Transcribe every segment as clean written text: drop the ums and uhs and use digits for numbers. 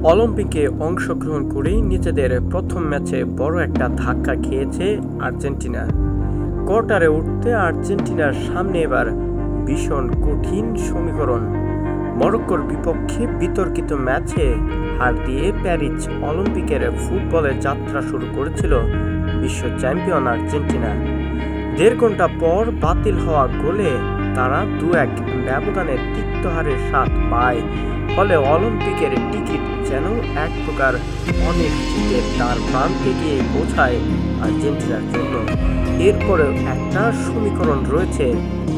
অলিম্পিকে অংশগ্রহণ করেই নিজেদের প্রথম ম্যাচে বড় একটা ধাক্কা খেয়েছে আর্জেন্টিনা। কোয়ার্টারে উঠতে আর্জেন্টিনার সামনে এবার ভীষণ কঠিন সমীকরণ। মরক্কোর বিপক্ষে বিতর্কিত ম্যাচে হার দিয়ে প্যারিস অলিম্পিকের ফুটবলের যাত্রা শুরু করেছিল বিশ্ব চ্যাম্পিয়ন আর্জেন্টিনা। ১.৫ ঘন্টা পর বাতিল হওয়া গোলে তারা ২-১ ব্যবধানে তিক্ত হারের স্বাদ পায়। ফলে অলিম্পিকের টিকিট যেন এক প্রকার অনিশ্চিতের তার প্রান্তে গিয়ে পৌঁছায় আর্জেন্টিনার জন্য। এরপরেও একটা সমীকরণ রয়েছে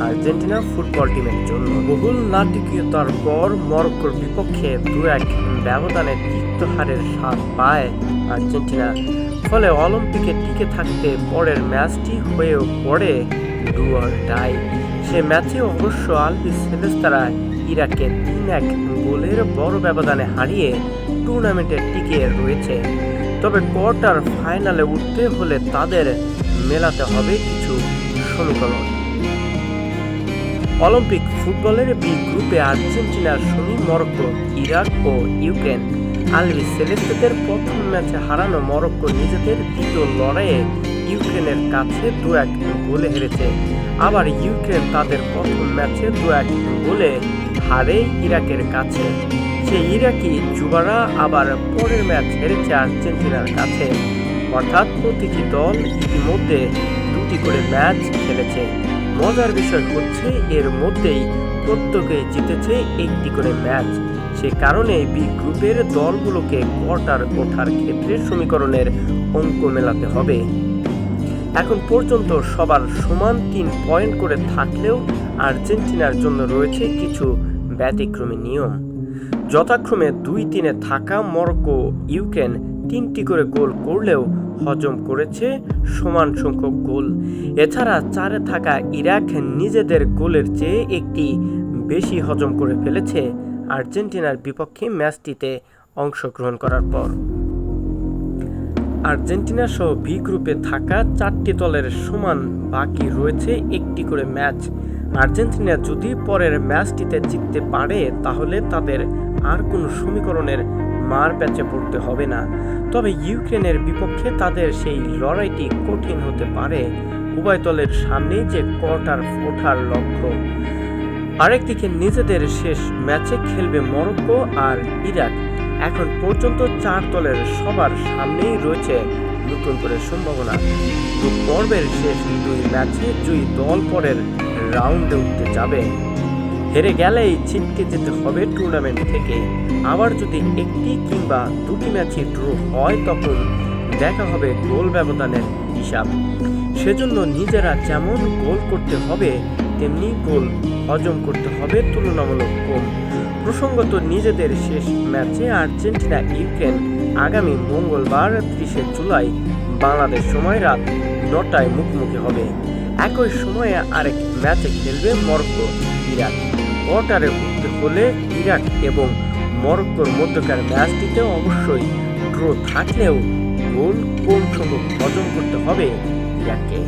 আর্জেন্টিনা ফুটবল টিমের জন্য। বহুল নাটকীয়তার পর মরক্কোর বিপক্ষে ২-১ ব্যবধানে তিক্ত হারের স্বাদ পায় আর্জেন্টিনা। ফলে অলিম্পিকে টিকে থাকতে পরের ম্যাচটি হয়েও পড়ে ডু অর ডাই। সে ম্যাচে অবশ্য আলবিসেলেস্তারা ইরাককে ৩-১ গোলের বড় ব্যবধানে হারিয়ে টুর্নামেন্টে টিকে রয়েছে। তবে কোয়ার্টার ফাইনালে উঠতে হলে তাদের মেলাতে হবে কিছু সমীকরণ। অলিম্পিক ফুটবলের বি গ্রুপে আর্জেন্টিনার সঙ্গে মরক্কো, ইরাক ও ইউক্রেন। আলবিসেলেস্তাদের প্রথম ম্যাচে হারানো মরক্কো নিজেদের দ্বিতীয় লড়াইয়ে ইউক্রেনের কাছে ২-১ গোলে হেরেছে। আবার ইউক্রেন তাদের প্রথম ম্যাচে ২-১ গোলে হারে ইরাকের কাছে। সেই ইরাকি যুবারা আবার পরের ম্যাচ হেরেছে আর্জেন্টিনার কাছে। অর্থাৎ প্রতিটি দল ইতিমধ্যে ২টি করে ম্যাচ খেলেছে। মজার বিষয় হচ্ছে এর মধ্যেই প্রত্যেকেই জিতেছে ১টি করে ম্যাচ। সে কারণে বি গ্রুপের দলগুলোকে কোয়ার্টার ওঠার ক্ষেত্রে সমীকরণের অঙ্ক মেলাতে হবে। এখন পর্যন্ত সবার সমান ৩ পয়েন্ট করে থাকলেও আর্জেন্টিনার জন্য রয়েছে কিছু ব্যতিক্রমী নিয়ম। যথাক্রমে ২-৩-এ থাকা মরক্কো, ইউক্রেন ৩টি করে গোল করলেও হজম করেছে সমান সংখ্যক গোল। এছাড়া ৪-এ থাকা ইরাক নিজেদের গোলের চেয়ে একটি বেশি হজম করে ফেলেছে আর্জেন্টিনার বিপক্ষে ম্যাচটিতে অংশগ্রহণ করার পর। আর্জেন্টিনা সহ বি গ্রুপে থাকা ৪টি দলের সমান বাকি রয়েছে ১টি করে ম্যাচ। আর্জেন্টিনা যদি পরের ম্যাচটিতে জিততে পারে তাহলে তাদের আর কোনো সমীকরণের মার প্যাচে পড়তে হবে না। তবে ইউক্রেনের বিপক্ষে তাদের সেই লড়াইটি কঠিন হতে পারে। উভয় দলের সামনেই যে কোয়ার্টার ওঠার লক্ষ্য। আরেকদিকে নিজেদের শেষ ম্যাচে খেলবে মরক্কো আর ইরাক। এখন পর্যন্ত ৪ দলের সবার সামনেই রয়েছে নতুন করে সম্ভাবনা। গ্রুপ পর্বের শেষ ২ ম্যাচে জয়ী দল পরের রাউন্ডে উঠতে যাবে। হেরে গেলেই ছিটকে যেতে হবে টুর্নামেন্ট থেকে। আবার যদি ১টি কিংবা ২টি ম্যাচই ড্র হয় তখন দেখা হবে গোল ব্যবধানের হিসাব। সেজন্য নিজেরা যেমন গোল করতে হবে তেমনি গোল হজম করতে হবে তুলনামূলক কম। প্রসঙ্গত নিজেদের শেষ ম্যাচে আর্জেন্টিনা ইউক্রেন আগামী মঙ্গলবার ৩০ জুলাই বাংলাদেশ সময় রাত ৯টায় মুখোমুখি হবে। একই সময়ে আরেক ম্যাচে খেলবে মরক্কো, ইরাক। কোয়ার্টারে উঠতে হলে ইরাক এবং মরক্কোর মধ্যকার ম্যাচটিতে অবশ্যই ড্র থাকলেও গোল কম সংখ্যক হজম করতে হবে ইরাককে।